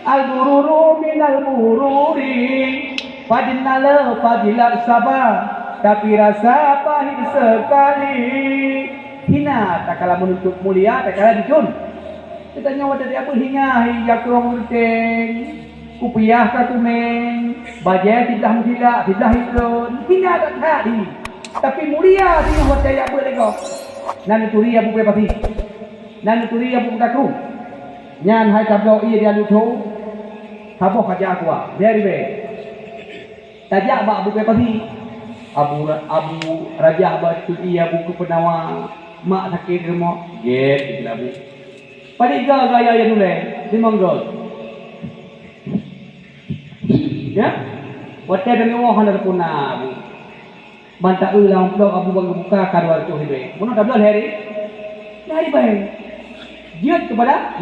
Al-bururu minal bururi, fadilat sabar, tapi rasa pahit sekali. Hina tak kalah menuntut mulia, tak kalah dijun. Kita nyawa tadi apa hingga hingga kurang uruteng. Kupiah katumeng, bajai tidak hitlon. Hina tak tadi. Tapi mulia di hotel apa lego. Nan turi abu pe pati. Nan turi abu takru. Nyan hai tablo ia dia luto. Haboh kaja aku ah. Dari be. Tajak ba abu pe pati. Abu raja ba tu ia buku penawa. Mak sakit remo. Get labu. Padiga gaya yang nule. Di mongol. Ya? Hotel demi wah hendak punah. Mantap ulang blok abu bang buka karwar tu hidup. Mana tablo hari? Hari baik. Dia kepada